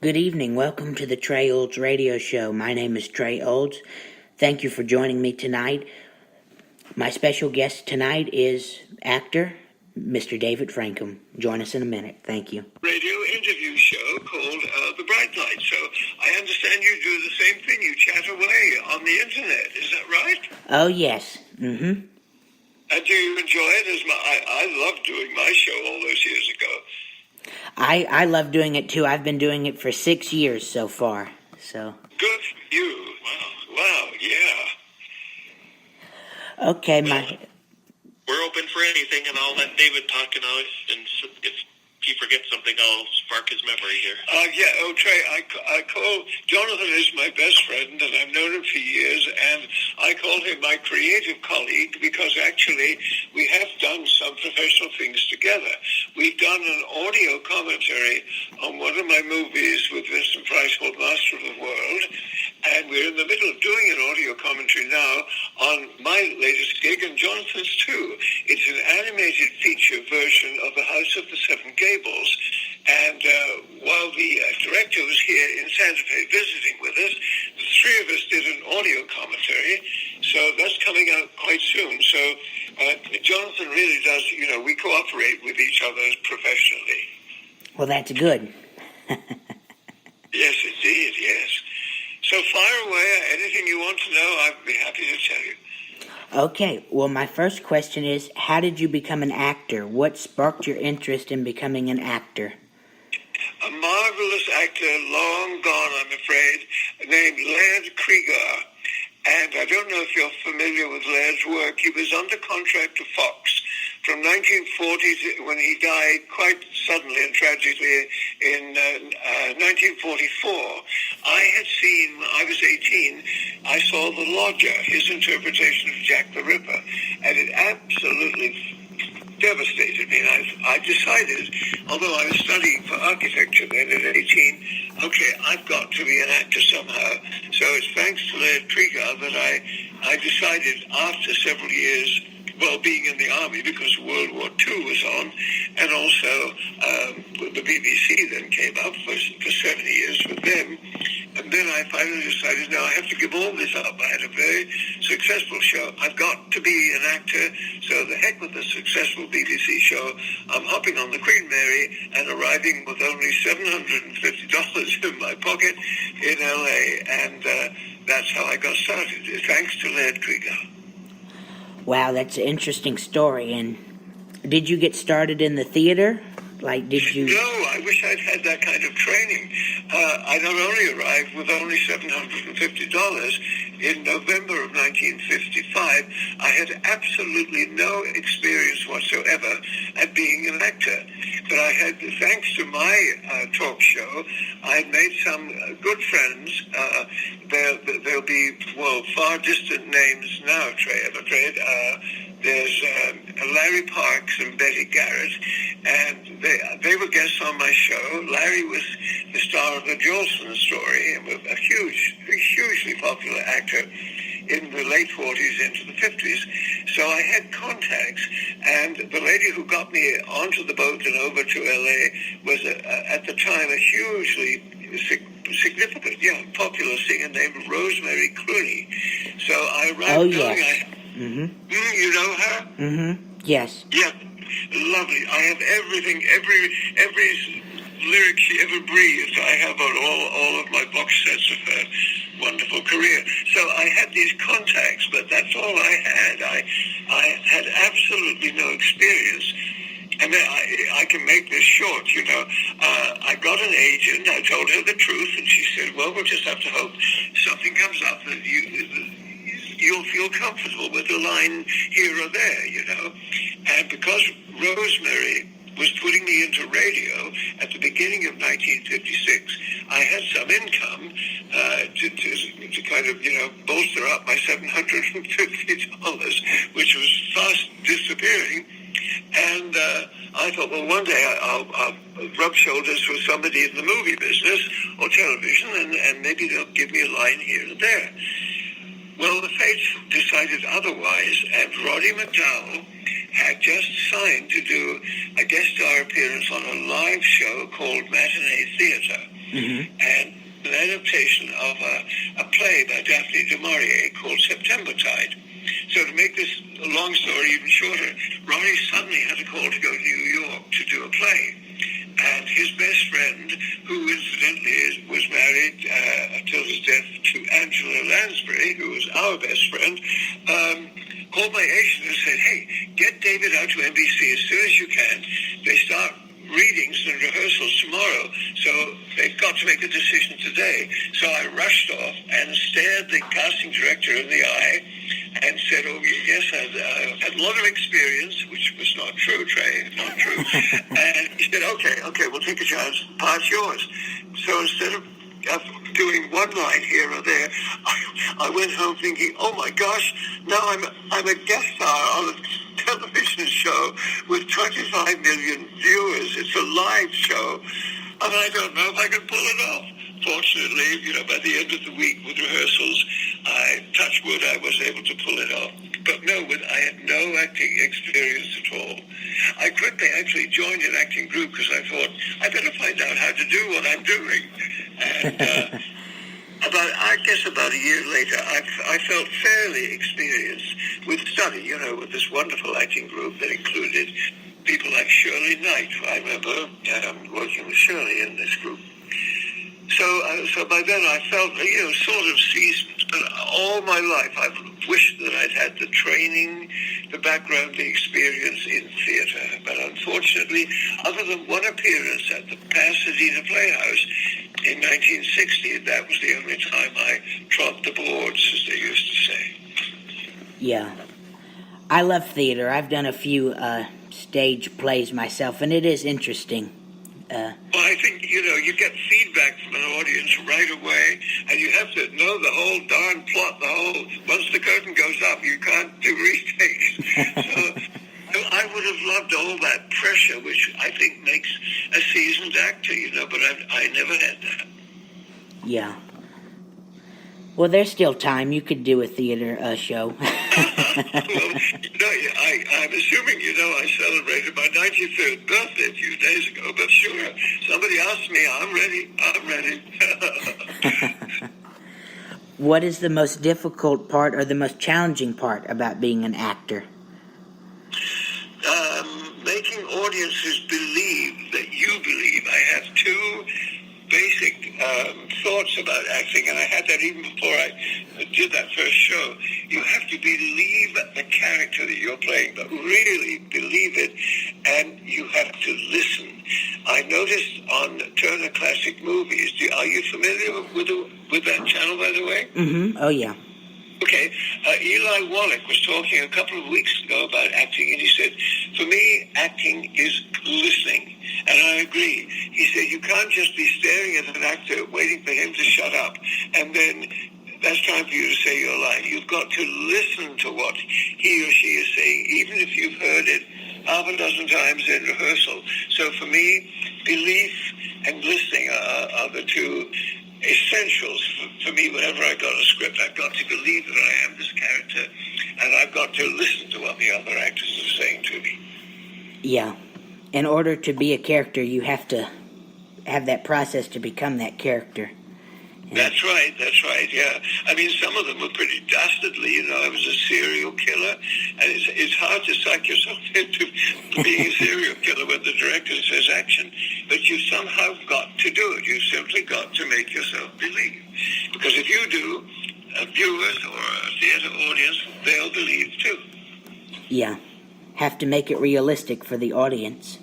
Good evening. Welcome to the Trey Olds Radio Show. My name is Trey Olds. Thank you for joining me tonight. My special guest tonight is actor Mr. David Frankham. Join us in a minute. Thank you. Radio interview show called The Bright Light. So I understand you do the same thing. You chat away on the internet. Is that right? Oh, yes. Mm-hmm. And do you enjoy it? I loved doing my show all those years ago. I love doing it too. I've been doing it for 6 years so far. So good for you. Wow, yeah. Okay, We're open for anything, and I'll let David talk, and if he forgets something, I'll spark his memory here. Trey, I call Jonathan is my best friend, and I've known him for years, and I call him my creative colleague because actually we have done some professional things together. We've done an audio commentary on one of my movies with Vincent Price called Master of the World, and we're in the middle of doing an audio commentary now on my latest gig and Jonathan's too. It's an animated feature version of The House of the Seven Gables. And while the director was here in Santa Fe visiting with us, the three of us did an audio commentary. So that's coming out quite soon. So Jonathan really does, we cooperate with each other professionally. Well, that's good. Yes, indeed, yes. So fire away. Anything you want to know, I'd be happy to tell you. Okay, well, my first question is, how did you become an actor? What sparked your interest in becoming an actor? A marvelous actor, long gone, I'm afraid, named Laird Krieger. And I don't know if you're familiar with Laird's work. He was under contract to Fox from 1940 when he died quite suddenly and tragically in 1944. I was 18, I saw The Lodger, his interpretation of Jack the Ripper, and it absolutely devastated me. And I decided, although I was studying for architecture then at 18, okay, I've got to be an actor somehow. So it's thanks to Laird Krieger that I decided after several years, being in the army because World War II was on, and also the BBC then came up for 7 years with them. And then I finally decided, no, I have to give all this up. I had a very successful show. I've got to be an actor. So the heck with the successful BBC show. I'm hopping on the Queen Mary and arriving with only $750 in my pocket in LA. And that's how I got started, thanks to Laird Krieger. Wow, that's an interesting story. And did you get started in the theater? Like, did you? No, I wish I'd had that kind of training. I not only arrived with only $750 in November of 1955, I had absolutely no experience whatsoever at being an actor. But I had, thanks to my talk show, I had made some good friends. There'll be, far distant names now, Trey, I'm afraid. There's Larry Parks and Betty Garrett, and they were guests on my show. Larry was the star of the Jolson story and was a hugely popular actor in the late 40s into the 50s. So I had contacts, and the lady who got me onto the boat and over to L.A. was, at the time, a hugely significant, popular singer named Rosemary Clooney. So I arrived. Oh, yes. You know her? Mm-hmm. Yes. Yeah. Lovely. I have everything, every lyric she ever breathed, I have on all of my box sets of her wonderful career. So I had these contacts, but that's all I had. I had absolutely no experience. And then I can make this short, I got an agent, I told her the truth, and she said, well, we'll just have to hope something comes up that you'll feel comfortable with a line here or there, And because Rosemary was putting me into radio at the beginning of 1956, I had some income to kind of, bolster up my $750, which was fast disappearing. And I thought, well, one day I'll rub shoulders with somebody in the movie business or television, and maybe they'll give me a line here and there. Well, the fates decided otherwise, and Roddy McDowell had just signed to do a guest star appearance on a live show called Matinee Theater. and an adaptation of a play by Daphne du Maurier called September Tide. So to make this long story even shorter, Ronnie suddenly had a call to go to New York to do a play. And his best friend, who incidentally was married till his death to Angela Lansbury, who was our best friend, called my agent and said, hey, get David out to NBC as soon as you can. They start readings and rehearsals tomorrow, so they've got to make a decision today. So I rushed off and stared the casting director in the eye and said, oh, yes, I've had a lot of experience, which was not true, Trey, not true. And he said, okay, we'll take a chance. Part's yours. So instead of doing one line here or there, I went home thinking, oh my gosh, now I'm a guest star on a television show with 25 million viewers. It's a live show, and I don't know if I can pull it off. Fortunately, by the end of the week with rehearsals, touch wood, I was able to pull it off. But no, I had no acting experience at all. I quickly actually joined an acting group because I thought, I better find out how to do what I'm doing. And about a year later, I felt fairly experienced with study, with this wonderful acting group that included people like Shirley Knight. I remember working with Shirley in this group. So by then I felt, sort of seasoned. But all my life I've wished that I'd had the training, the background, the experience in theatre. But unfortunately, other than one appearance at the Pasadena Playhouse in 1960, that was the only time I trod the boards, as they used to say. Yeah. I love theater. I've done a few stage plays myself, and it is interesting. Well, I think, you get feedback from an audience right away, and you have to know the whole darn plot, once the curtain goes up, you can't do retakes. So I would have loved all that pressure, which I think makes a seasoned actor, but I never had that. Yeah. Well, there's still time. You could do a theater show. Well, I'm assuming I celebrated my 93rd birthday a few days ago, but sure, somebody asked me, I'm ready. What is the most difficult part or the most challenging part about being an actor? Making audiences believe that you believe. I have two basic thoughts about acting, and I had that even before I did that first show. You have to believe the character that you're playing, but really believe it, and you have to listen. I noticed on Turner Classic Movies, are you familiar with that channel, by the way? Mm-hmm. Oh, yeah. Okay, Eli Wallach was talking a couple of weeks ago about acting, and he said, for me, acting is listening. And I agree. He said, you can't just be staring at an actor waiting for him to shut up, and then that's time for you to say your line. You've got to listen to what he or she is saying, even if you've heard it half a dozen times in rehearsal. So for me, belief and listening are the two essentials for me. Whenever I got a script, I've got to believe that I am this character, and I've got to listen to what the other actors are saying to me. Yeah. In order to be a character, you have to have that process to become that character. That's right, yeah. I mean, some of them were pretty dastardly, I was a serial killer, and it's hard to psych yourself into being a serial killer when the director says action, but you somehow got to do it. You simply got to make yourself believe. Because if you do, viewers or a theater audience, they'll believe too. Yeah. Have to make it realistic for the audience.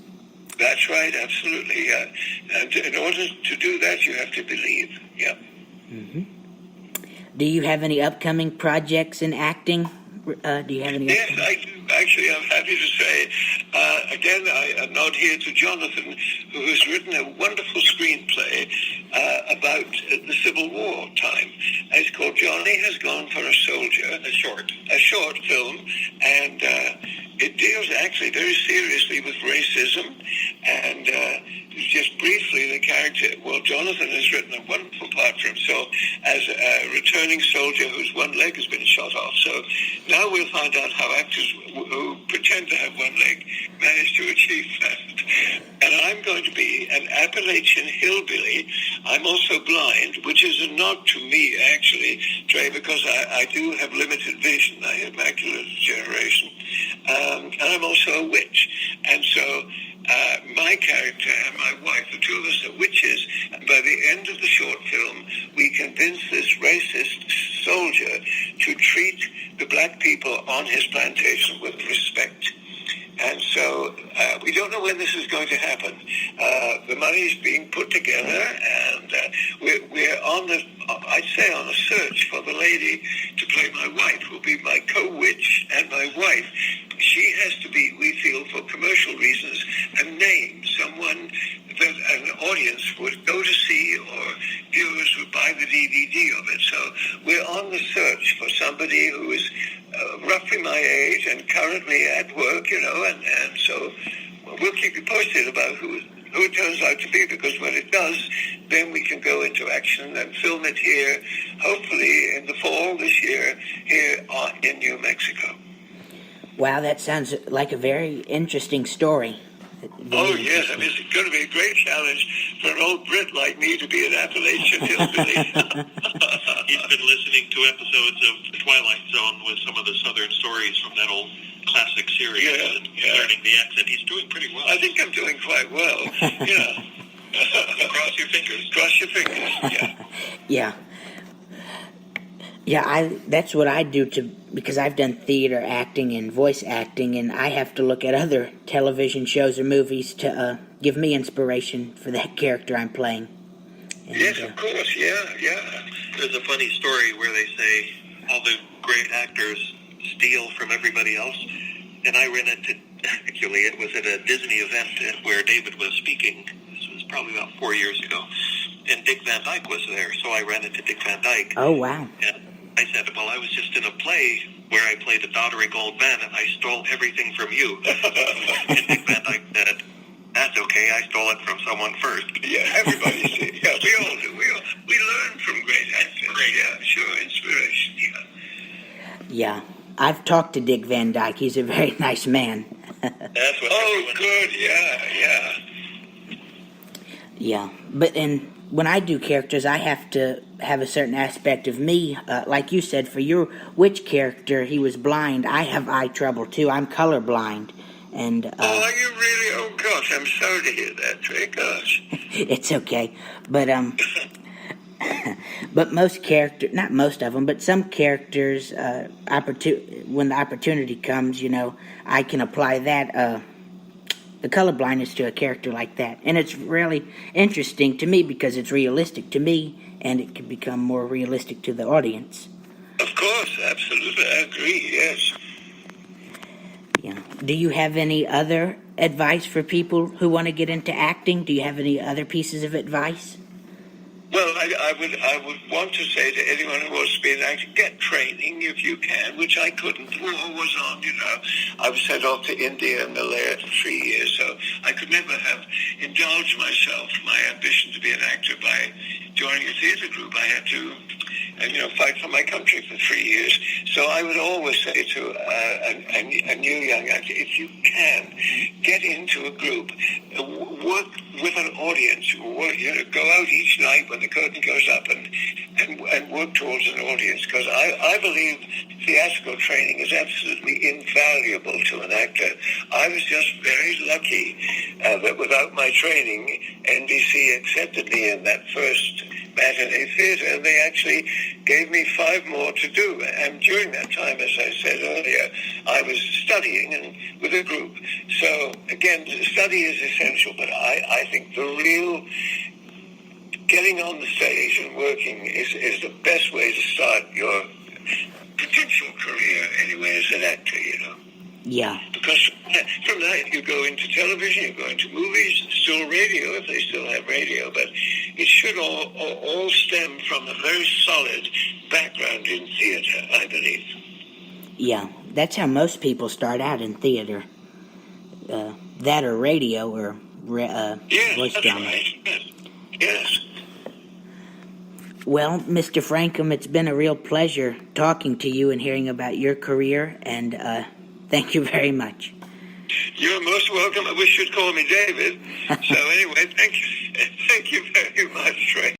That's right, absolutely, yeah. And in order to do that, you have to believe, yeah. Mm-hmm. Do you have any upcoming projects in acting? Do you have any? Yes, I do. Actually, I'm happy to say, again, I nod here to Jonathan, who has written a wonderful screenplay about the Civil War time. It's called Johnny Has Gone for a Soldier. A short film, and it deals actually very seriously with racism, and just briefly, the character, Jonathan has written a wonderful part for him. So, as a returning soldier whose one leg has been shot off. So now we'll find out how actors who pretend to have one leg manage to achieve that. And I'm going to be an Appalachian hillbilly. I'm also blind, which is a nod to me, actually, Trey, because I do have limited vision. I have macular degeneration. And I'm also a witch. And so my character and my wife, the two of us are witches, and by the end of the short film, we convince this racist soldier to treat the black people on his plantation with respect. And so we don't know when this is going to happen. The money is being put together, and we're on a search for the lady to play my wife, who will be my co-witch and my wife. She has to be, we feel, for commercial reasons, a name, someone that an audience would go to see, or viewers would buy the DVD of it. So we're on the search for somebody who is roughly my age and currently at work, and so we'll keep you posted about who it turns out to be, because when it does, then we can go into action and film it here, hopefully in the fall this year, here in New Mexico. Wow, that sounds like a very interesting story. Oh, yes, I mean, it's going to be a great challenge for an old Brit like me to be an Appalachian hillbilly. He's been listening to episodes of The Twilight Zone with some of the Southern stories from that old classic series and learning the accent. He's doing pretty well. I think I'm doing quite well, Cross your fingers. Cross your fingers, yeah. Yeah. Yeah, that's what I do because I've done theater acting and voice acting, and I have to look at other television shows or movies to give me inspiration for that character I'm playing. And, yes, of course, yeah. There's a funny story where they say all the great actors steal from everybody else, and I ran into, actually, it was at a Disney event where David was speaking. This was probably about 4 years ago, and Dick Van Dyke was there, so I ran into Dick Van Dyke. Oh, wow. And I said, well, I was just in a play where I played a doddering old man, and I stole everything from you. And Dick Van Dyke said, that's okay, I stole it from someone first. Yeah, everybody did. Yeah, we all do. We learn from great actors. Yeah, sure, inspiration, Yeah, I've talked to Dick Van Dyke. He's a very nice man. That's what good, yeah. Yeah, but when I do characters, I have to have a certain aspect of me. Like you said, for your witch character, he was blind. I have eye trouble, too. I'm colorblind. And, are you really? Oh, gosh, I'm sorry to hear that, Trey. Gosh. It's okay. But, but most characters, not most of them, but some characters, when the opportunity comes, I can apply that, the colorblindness to a character like that. And it's really interesting to me because it's realistic to me, and it can become more realistic to the audience. Of course, absolutely, I agree, yes. Yeah. Do you have any other advice for people who want to get into acting? Do you have any other pieces of advice? Well, I would want to say to anyone who wants to be an actor, get training if you can, which I couldn't. War was on, I was sent off to India and Malaya for 3 years, so I could never have indulged myself, my ambition to be an actor, by joining a theater group. I had to, fight for my country for 3 years. So I would always say to a new young actor, if you can, get into a group, work with an audience, go out each night when the curtain goes up and work towards an audience, because I believe theatrical training is absolutely invaluable to an actor. I was just very lucky that without my training, NBC accepted me in that first matinee theater, and they actually gave me 5 more to do. And during that time, as I said earlier, I was studying and with a group. So again, study is essential, but I think the real getting on the stage and working is the best way to start your potential career anyway as an actor, Yeah. Because from that you go into television, you go into movies, still radio if they still have radio, but it should all stem from a very solid background in theater, I believe. Yeah, that's how most people start out in theater. That or radio or voice drama. Right. Yes. Well, Mr. Frankham, it's been a real pleasure talking to you and hearing about your career, and thank you very much. You're most welcome. I wish you'd call me David. So anyway, thank you very much, Trey.